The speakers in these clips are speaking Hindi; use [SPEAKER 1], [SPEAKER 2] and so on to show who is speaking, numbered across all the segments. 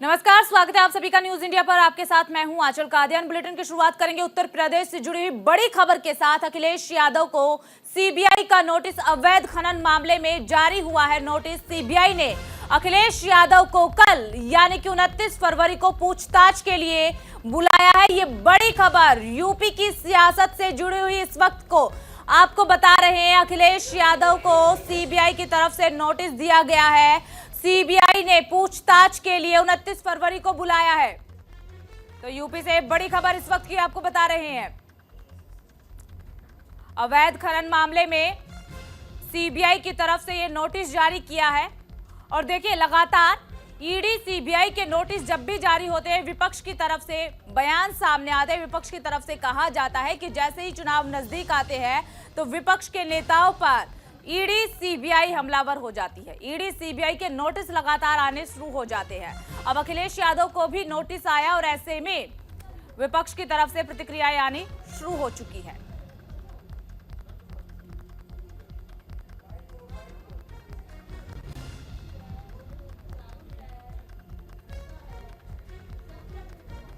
[SPEAKER 1] नमस्कार, स्वागत है आप सभी का न्यूज इंडिया पर। आपके साथ मैं हूं आंचल कादियान। बुलेटिन की शुरुआत करेंगे उत्तर प्रदेश से जुड़ी हुई बड़ी खबर के साथ। अखिलेश यादव को सीबीआई का नोटिस अवैध खनन मामले में जारी हुआ है। नोटिस सीबीआई ने अखिलेश यादव को कल यानी कि 29 फरवरी को पूछताछ के लिए बुलाया है। ये बड़ी खबर यूपी की सियासत से जुड़ी हुई इस वक्त को आपको बता रहे हैं। अखिलेश यादव को सीबीआई की तरफ से नोटिस दिया गया है। सीबीआई ने पूछताछ के लिए 29 फरवरी को बुलाया है। तो यूपी से बड़ी खबर इस वक्त की आपको बता रहे हैं। अवैध खनन मामले में सीबीआई की तरफ से यह नोटिस जारी किया है। और देखिए, लगातार ईडी सीबीआई के नोटिस जब भी जारी होते हैं, विपक्ष की तरफ से बयान सामने आते हैं। विपक्ष की तरफ से कहा जाता है कि जैसे ही चुनाव नजदीक आते हैं तो विपक्ष के नेताओं पर ईडी सीबीआई हमलावर हो जाती है। ईडी सीबीआई के नोटिस लगातार आने शुरू हो जाते हैं। अब अखिलेश यादव को भी नोटिस आया और ऐसे में विपक्ष की तरफ से प्रतिक्रियाएं आनी शुरू हो चुकी है।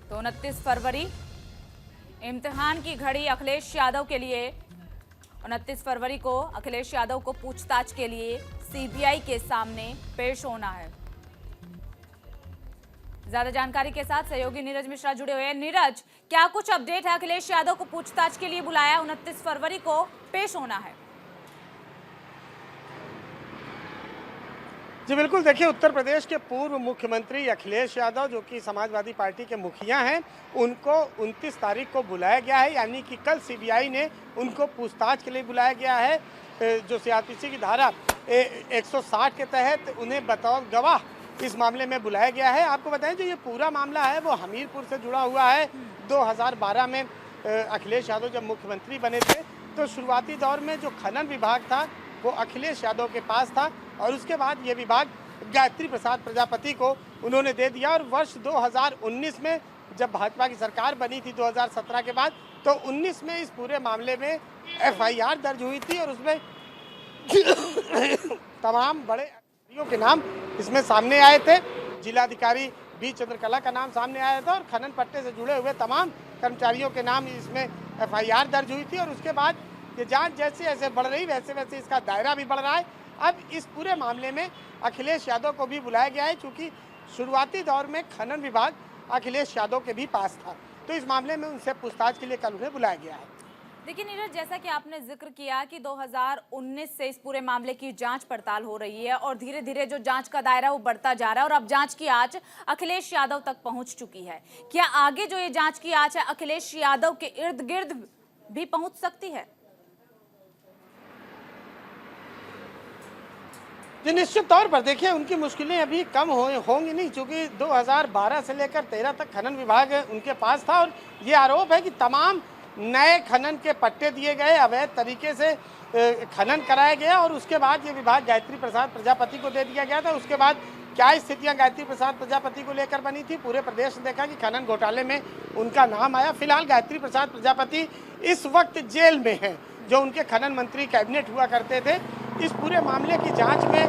[SPEAKER 1] तो 29 फरवरी इम्तिहान की घड़ी अखिलेश यादव के लिए। 29 फरवरी को अखिलेश यादव को पूछताछ के लिए सीबीआई के सामने पेश होना है। ज्यादा जानकारी के साथ सहयोगी नीरज मिश्रा जुड़े हुए हैं। नीरज, क्या कुछ अपडेट है? अखिलेश यादव को पूछताछ के लिए बुलाया, 29 फरवरी को पेश होना है।
[SPEAKER 2] जी बिल्कुल, देखिए, उत्तर प्रदेश के पूर्व मुख्यमंत्री अखिलेश यादव जो कि समाजवादी पार्टी के मुखिया हैं, उनको 29 तारीख को बुलाया गया है। यानी कि कल सीबीआई ने उनको पूछताछ के लिए बुलाया गया है। जो सीआरपीसी की धारा 160 के तहत उन्हें बतौर गवाह इस मामले में बुलाया गया है। आपको बताएं, जो ये पूरा मामला है वो हमीरपुर से जुड़ा हुआ है। 2012 में अखिलेश यादव जब मुख्यमंत्री बने थे तो शुरुआती दौर में जो खनन विभाग था वो अखिलेश यादव के पास था और उसके बाद ये विभाग गायत्री प्रसाद प्रजापति को उन्होंने दे दिया। और वर्ष 2019 में जब भाजपा की सरकार बनी थी 2017 के बाद, तो 19 में इस पूरे मामले में एफआईआर दर्ज हुई थी और उसमें तमाम बड़े अधिकारियों के नाम इसमें सामने आए थे। जिलाधिकारी बी चंद्रकला का नाम सामने आया था और खनन पट्टे से जुड़े हुए तमाम कर्मचारियों के नाम इसमें एफआईआर दर्ज हुई थी। और उसके बाद ये जांच जैसे जैसे बढ़ रही वैसे वैसे इसका दायरा भी बढ़ रहा है। अब इस पूरे मामले में अखिलेश यादव को भी बुलाया गया है, क्योंकि शुरुआती दौर में खनन विभाग अखिलेश यादव के भी पास था। तो इस मामले में उनसे पूछताछ के लिए कल उन्हें बुलाया गया है।
[SPEAKER 1] देखिए नीरज, जैसा कि आपने जिक्र किया कि 2019 से इस पूरे मामले की जांच पड़ताल हो रही है और धीरे धीरे जो जांच का दायरा वो बढ़ता जा रहा है और अब जांच की आंच अखिलेश यादव तक पहुंच चुकी है। क्या आगे जो ये जांच की आंच है अखिलेश यादव के इर्द गिर्द भी पहुंच सकती है?
[SPEAKER 2] जी निश्चित तौर पर देखिए, उनकी मुश्किलें अभी कम होंगी नहीं, क्योंकि 2012 से लेकर 13 तक खनन विभाग उनके पास था। और ये आरोप है कि तमाम नए खनन के पट्टे दिए गए, अवैध तरीके से खनन कराया गया और उसके बाद ये विभाग गायत्री प्रसाद प्रजापति को दे दिया गया था। उसके बाद क्या स्थितियां गायत्री प्रसाद प्रजापति को लेकर बनी थी, पूरे प्रदेश ने देखा कि खनन घोटाले में उनका नाम आया। फिलहाल गायत्री प्रसाद प्रजापति इस वक्त जेल में हैं, जो उनके खनन मंत्री कैबिनेट हुआ करते थे। इस पूरे मामले की जांच में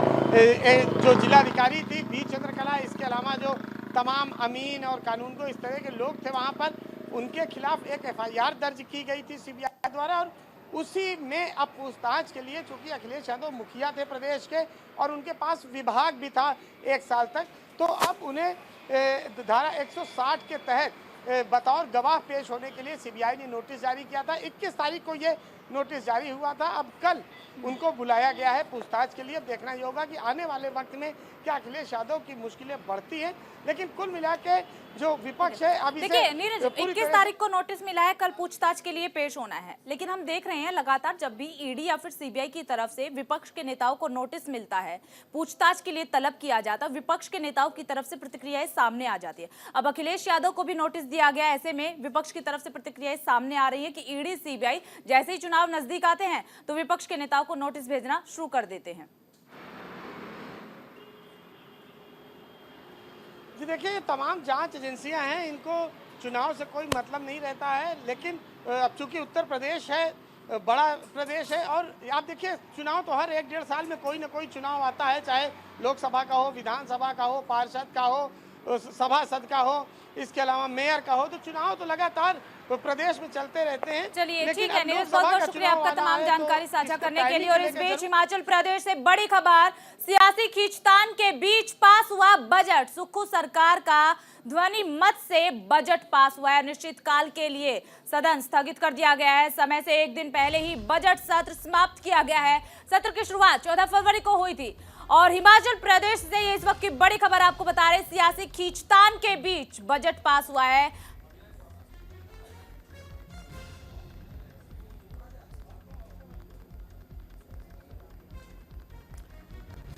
[SPEAKER 2] जो जिलाधिकारी थी बी चंद्रकला, इसके अलावा जो तमाम अमीन और कानूनगो इस तरह के लोग थे वहां पर, उनके खिलाफ एक एफआईआर दर्ज की गई थी सीबीआई द्वारा। और उसी में अब पूछताछ के लिए, चूंकि अखिलेश यादव मुखिया थे प्रदेश के और उनके पास विभाग भी था 1 साल तक, तो अब उन्हें धारा 160 के तहत बतौर गवाह पेश होने के लिए सीबीआई ने नोटिस जारी किया था। 21 तारीख को ये नोटिस जारी हुआ था। अब कल उनको बुलाया गया है पूछताछ के लिए। अब देखना ये होगा कि आने वाले वक्त में क्या अखिलेश यादव की मुश्किलें बढ़ती हैं। लेकिन कुल मिला के जो विपक्ष है, अभी
[SPEAKER 1] देखिए नीरज, 21 तारीख को नोटिस मिला है, कल पूछताछ के लिए पेश होना है। लेकिन हम देख रहे हैं लगातार जब भी ईडी या फिर सीबीआई की तरफ से विपक्ष के नेताओं को नोटिस मिलता है, पूछताछ के लिए तलब किया जाता, विपक्ष के नेताओं की तरफ से प्रतिक्रियाएं सामने आ जाती है। अब अखिलेश यादव को भी नोटिस दिया गया, ऐसे में विपक्ष की तरफ से प्रतिक्रियाएं सामने आ रही है कि ईडी सीबीआई जैसे ही चुनाव नजदीक आते हैं तो विपक्ष के नेताओं को नोटिस भेजना शुरू कर देते हैं।
[SPEAKER 2] जी देखिए, ये तमाम जांच एजेंसियां हैं, इनको चुनाव से कोई मतलब नहीं रहता है। लेकिन अब चूंकि उत्तर प्रदेश है, बड़ा प्रदेश है, और आप देखिए चुनाव तो हर 1-1.5 साल में कोई ना कोई चुनाव आता है, चाहे लोकसभा का हो, विधानसभा का हो, पार्षद का हो, सभासद का हो, इसके अलावा मेयर का हो, तो चुनाव तो लगातार प्रदेश में चलते रहते हैं।
[SPEAKER 1] चलिए ठीक है नीरज, बहुत बहुत शुक्रिया आपका तमाम जानकारी साझा करने के लिए। और इस बीच हिमाचल प्रदेश से बड़ी खबर, सियासी खींचतान के बीच पास हुआ बजट। सुक्खू सरकार का ध्वनि मत से बजट पास हुआ है। अनिश्चितकाल के लिए सदन स्थगित कर दिया गया है। समय से एक दिन पहले ही बजट सत्र समाप्त किया गया है। सत्र की शुरुआत 14 फरवरी को हुई थी। और हिमाचल प्रदेश से ये इस वक्त की बड़ी खबर आपको बता रहे, सियासी खींचतान के बीच बजट पास हुआ है।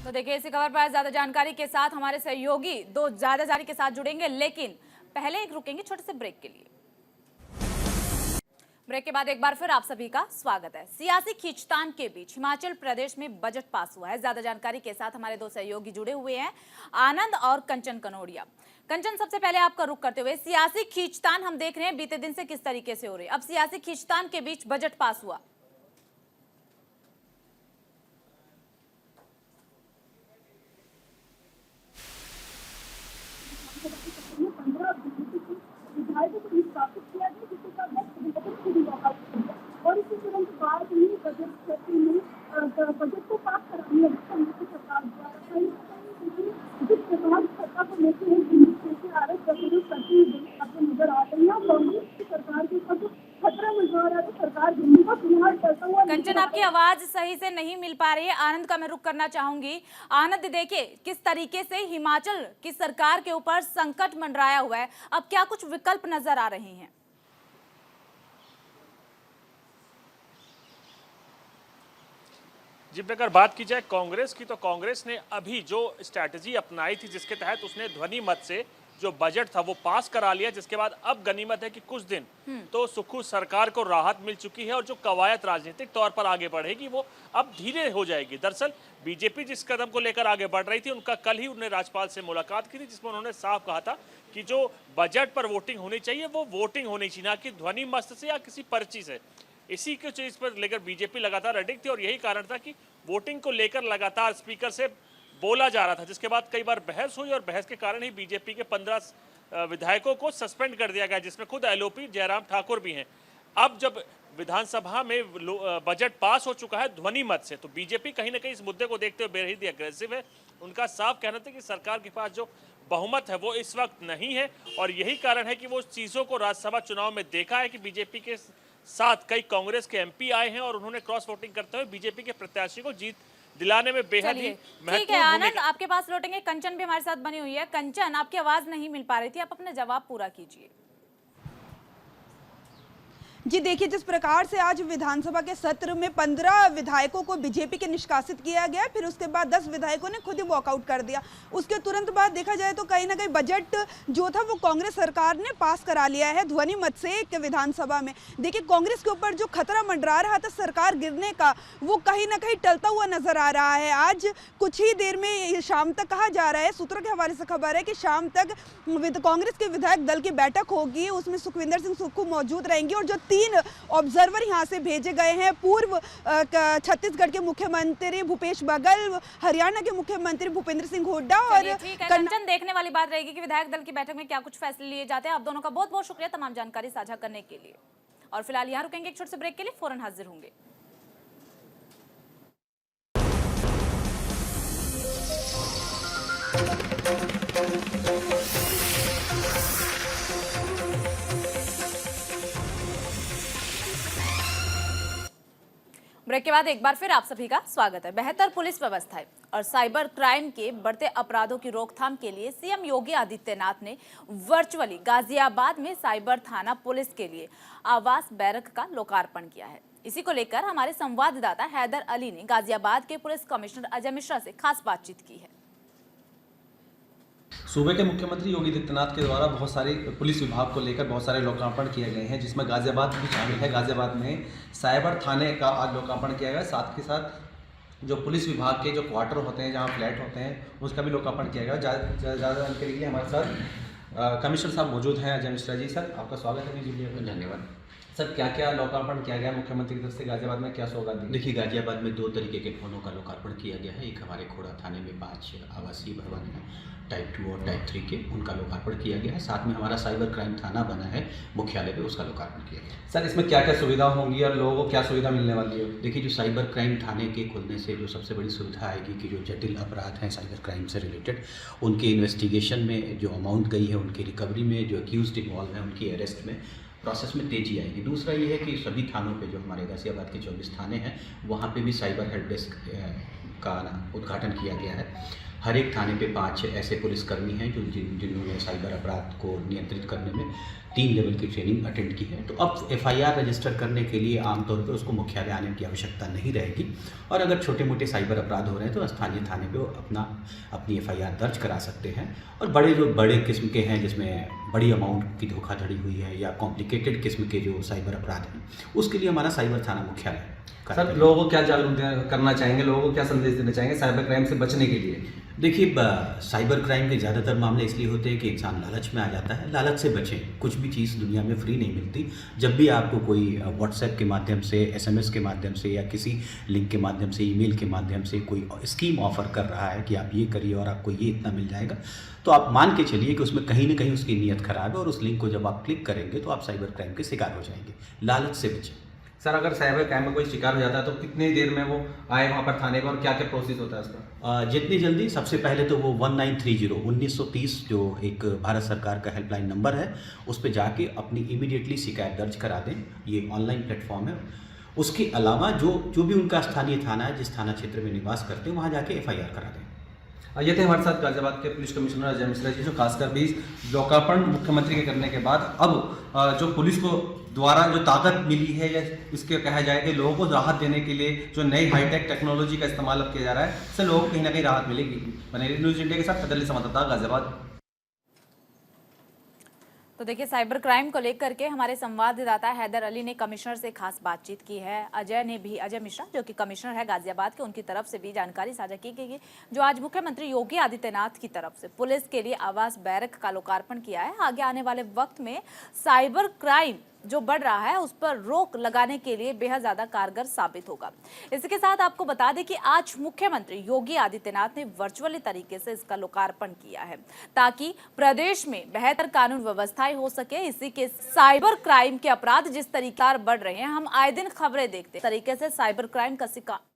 [SPEAKER 1] तो देखिए इसी खबर पर ज्यादा जानकारी के साथ हमारे सहयोगी दो ज्यादा जानकारी के साथ जुड़ेंगे, लेकिन पहले एक रुकेंगे छोटे से ब्रेक के लिए। ब्रेक के बाद एक बार फिर आप सभी का स्वागत है। सियासी खींचतान के बीच हिमाचल प्रदेश में बजट पास हुआ है। ज्यादा जानकारी के साथ हमारे दो सहयोगी जुड़े हुए हैं, आनंद और कंचन कनोडिया। कंचन, सबसे पहले आपका रुख करते हुए, सियासी खींचतान हम देख रहे हैं बीते दिन से किस तरीके से हो रही है, अब सियासी खींचतान के बीच बजट पास हुआ।
[SPEAKER 3] और इसके तुरंत बाद ही बजट सत्र में बजट को पास कराने सरकार द्वारा जिस प्रकार सत्ता को लेकर आरोप प्रत्यारोप करती हुई आपको नजर आ रही है। कांग्रेस की सरकार के ऊपर जो खतरा मंडरा रहा है, सरकार दिल्ली का फिलहाल करता हुआ।
[SPEAKER 1] कंचन, आपकी आवाज सही से नहीं मिल पा रही है। आनंद का मैं रुख करना चाहूंगी। आनंद, देखिए किस तरीके से हिमाचल की सरकार के ऊपर संकट मंडराया हुआ है, अब क्या कुछ विकल्प नजर आ रहे हैं?
[SPEAKER 4] जी, अगर बात की जाए कांग्रेस की, तो कांग्रेस ने अभी जो स्ट्रैटेजी अपनाई थी, जिसके तहत उसने ध्वनि मत से जो बजट था वो पास करा लिया, जिसके बाद अब गनीमत है कि कुछ दिन तो सुक्खू सरकार को राहत मिल चुकी है और जो कवायद राजनीतिक तौर पर आगे बढ़ेगी वो अब धीरे हो जाएगी। दरअसल बीजेपी जिस कदम को लेकर आगे बढ़ रही थी, उनका कल ही उन्होंने राज्यपाल से मुलाकात की थी, जिसमें उन्होंने साफ कहा था कि जो बजट पर वोटिंग होनी चाहिए वो वोटिंग होनी चाहिए, ना कि ध्वनि मत से या किसी पर्ची से। इसी के चीज पर लेकर बीजेपी लगातार अडिग थी और यही कारण था कि वोटिंग को लेकर लगातार स्पीकर से बोला जा रहा था, जिसके बाद कई बार बहस हुई और बहस के कारण ही बीजेपी के 15 विधायकों को सस्पेंड कर दिया गया, जिसमें खुद एलओपी जयराम ठाकुर भी हैं। अब जब विधानसभा में बजट पास हो चुका है ध्वनि मत से, तो बीजेपी कहीं ना कहीं इस मुद्दे को देखते हुए बेहद ही अग्रेसिव है। उनका साफ कहना था कि सरकार के पास जो बहुमत है वो इस वक्त नहीं है और यही कारण है कि वो चीज़ों को राज्यसभा चुनाव में देखा है कि बीजेपी के साथ कई कांग्रेस के एमपी आए हैं और उन्होंने क्रॉस वोटिंग करते हुए बीजेपी के प्रत्याशी को जीत दिलाने में बेहद ही
[SPEAKER 1] ठीक है। आनंद, आपके पास लौटेंगे। कंचन भी हमारे साथ बनी हुई है। कंचन, आपकी आवाज नहीं मिल पा रही थी, आप अपना जवाब पूरा कीजिए।
[SPEAKER 3] जी देखिए, जिस प्रकार से आज विधानसभा के सत्र में 15 विधायकों को बीजेपी के निष्कासित किया गया, फिर उसके बाद 10 विधायकों ने खुद ही वॉकआउट कर दिया। उसके तुरंत बाद देखा जाए तो कहीं ना कहीं बजट जो था वो कांग्रेस सरकार ने पास करा लिया है ध्वनि मत से एक विधानसभा में। देखिए, कांग्रेस के ऊपर जो खतरा मंडरा रहा था सरकार गिरने का, वो कहीं ना कहीं टलता हुआ नजर आ रहा है। आज कुछ ही देर में शाम तक कहा जा रहा है, सूत्रों के हवाले से खबर है कि शाम तक कांग्रेस के विधायक दल की बैठक होगी, उसमें सुखविंदर सिंह सुक्खू मौजूद रहेंगे और जो 3 ऑब्जर्वर यहां से भेजे गए हैं, पूर्व छत्तीसगढ़ के मुख्यमंत्री भूपेश बघेल, हरियाणा के मुख्यमंत्री भूपेंद्र सिंह हुड्डा और
[SPEAKER 1] कंचन, देखने वाली बात रहेगी कि विधायक दल की बैठक में क्या कुछ फैसले लिए जाते हैं। आप दोनों का बहुत बहुत शुक्रिया तमाम जानकारी साझा करने के लिए। और फिलहाल यहाँ रुकेंगे एक छोटे से ब्रेक के लिए, फौरन हाजिर होंगे। ब्रेक के बाद एक बार फिर आप सभी का स्वागत है। बेहतर पुलिस व्यवस्था और साइबर क्राइम के बढ़ते अपराधों की रोकथाम के लिए सीएम योगी आदित्यनाथ ने वर्चुअली गाजियाबाद में साइबर थाना पुलिस के लिए आवास बैरक का लोकार्पण किया है। इसी को लेकर हमारे संवाददाता हैदर अली ने गाजियाबाद के पुलिस कमिश्नर अजय मिश्रा से खास बातचीत की है।
[SPEAKER 5] सूबे के मुख्यमंत्री योगी आदित्यनाथ के द्वारा बहुत सारे पुलिस विभाग को लेकर बहुत सारे लोकार्पण किए गए हैं, जिसमें गाजियाबाद भी शामिल है। गाजियाबाद में साइबर थाने का आज लोकार्पण किया गया, साथ के साथ जो पुलिस विभाग के जो क्वार्टर होते हैं, जहां फ्लैट होते हैं, उसका भी लोकार्पण किया गया। ज़्यादा जानकारी के लिए हमारे साथ कमिश्नर साहब मौजूद हैं, अजय मिश्रा जी। सर, आपका स्वागत है। जी धन्यवाद। सर क्या क्या लोकार्पण किया गया मुख्यमंत्री की तरफ से, गाजियाबाद में क्या सौगात दी?
[SPEAKER 6] देखिए, गाजियाबाद में 2 तरीके के भवनों का लोकार्पण किया गया है। एक हमारे खोड़ा थाने में 5 आवासीय भवन हैं, टाइप 2 और टाइप 3 के, उनका लोकार्पण किया गया है। साथ में हमारा साइबर क्राइम थाना बना है मुख्यालय पे, उसका लोकार्पण किया गया है।
[SPEAKER 5] सर इसमें क्या क्या सुविधा होंगी और लोगों को क्या सुविधा मिलने वाली है?
[SPEAKER 6] देखिए, जो साइबर क्राइम थाने के खुलने से जो सबसे बड़ी सुविधा आएगी कि जो जटिल अपराध हैं साइबर क्राइम से रिलेटेड, उनके इन्वेस्टिगेशन में जो अमाउंट गई है, उनकी रिकवरी में, जो अक्यूज्ड इन्वॉल्व हैं उनकी अरेस्ट में, प्रोसेस में तेज़ी आएगी। दूसरा ये है कि सभी थानों पे, जो हमारे गाज़ियाबाद के 24 थाने हैं, वहाँ पे भी साइबर हेल्प डेस्क का उद्घाटन किया गया है। हर एक थाने पे 5 ऐसे पुलिसकर्मी हैं जिन्होंने साइबर अपराध को नियंत्रित करने में 3 लेवल की ट्रेनिंग अटेंड की है। तो अब एफआईआर रजिस्टर करने के लिए आमतौर पर उसको मुख्यालय आने की आवश्यकता नहीं रहेगी, और अगर छोटे मोटे साइबर अपराध हो रहे हैं तो स्थानीय थाने पे वो अपनी एफआईआर दर्ज करा सकते हैं। और बड़े किस्म के हैं जिसमें बड़ी अमाउंट की धोखाधड़ी हुई है या कॉम्प्लिकेटेड किस्म के जो साइबर अपराध हैं, उसके लिए हमारा साइबर थाना मुख्यालय
[SPEAKER 5] सर लोगों को क्या जागरूक करना चाहेंगे, लोगों को क्या संदेश देना चाहेंगे साइबर क्राइम से बचने के लिए?
[SPEAKER 6] देखिए, साइबर क्राइम के ज़्यादातर मामले इसलिए होते हैं कि इंसान लालच में आ जाता है। लालच से बचें। कुछ भी चीज़ दुनिया में फ्री नहीं मिलती। जब भी आपको कोई व्हाट्सएप के माध्यम से, एसएमएस के माध्यम से या किसी लिंक के माध्यम से, ईमेल के माध्यम से कोई स्कीम ऑफर कर रहा है कि आप ये करिए और आपको ये इतना मिल जाएगा, तो आप मान के चलिए कि उसमें कहीं ना कहीं उसकी नीयत खराब है, और उस लिंक को जब आप क्लिक करेंगे तो आप साइबर क्राइम के शिकार हो जाएंगे। लालच से बचें।
[SPEAKER 5] सर अगर साइबर क्राइम में कोई शिकार हो जाता है तो कितनी देर में वो आए वहाँ पर थाने पर, और क्या क्या प्रोसेस होता है उसका?
[SPEAKER 6] जितनी जल्दी, सबसे पहले तो वो 1930 जो एक भारत सरकार का हेल्पलाइन नंबर है, उस पर जाके अपनी इमीडिएटली शिकायत दर्ज करा दें। ये ऑनलाइन प्लेटफॉर्म है। उसके अलावा जो भी उनका स्थानीय थाना है, जिस थाना क्षेत्र में निवास करते हैं, वहाँ जाके एफआईआर करा दें।
[SPEAKER 5] ये थे हमारे साथ गाजियाबाद के पुलिस कमिश्नर अजय मिश्रा जी, जो खासकर भी लोकार्पण मुख्यमंत्री के करने के बाद अब जो पुलिस को द्वारा जो ताकत मिली है, या इसके कहा जाए कि लोगों को राहत देने के लिए जो नई हाईटेक टेक्नोलॉजी का इस्तेमाल अब किया जा रहा है, इससे लोगों को कहीं ना कहीं राहत मिलेगी। बने न्यूज़ इंडिया के साथ फैदल संवाददाता गाजियाबाद।
[SPEAKER 1] तो देखिए, साइबर क्राइम को लेकर के हमारे संवाददाता हैदर अली ने कमिश्नर से खास बातचीत की है। अजय मिश्रा जो कि कमिश्नर है गाजियाबाद के, उनकी तरफ से भी जानकारी साझा की गई, जो आज मुख्यमंत्री योगी आदित्यनाथ की तरफ से पुलिस के लिए आवास बैरक का लोकार्पण किया है। आगे आने वाले वक्त में साइबर क्राइम जो बढ़ रहा है उस पर रोक लगाने के लिए बेहद ज्यादा कारगर साबित होगा। इसके साथ आपको बता दें कि आज मुख्यमंत्री योगी आदित्यनाथ ने वर्चुअली तरीके से इसका लोकार्पण किया है, ताकि प्रदेश में बेहतर कानून व्यवस्थाएं हो सके। इसी के साइबर क्राइम के अपराध जिस तरीके बढ़ रहे हैं, हम आए दिन खबरें देखते हैं, तरीके से साइबर क्राइम का शिकार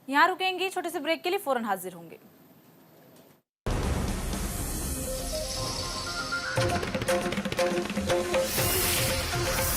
[SPEAKER 1] यहाँ रुकेंगे छोटे से ब्रेक के लिए, फौरन हाजिर होंगे।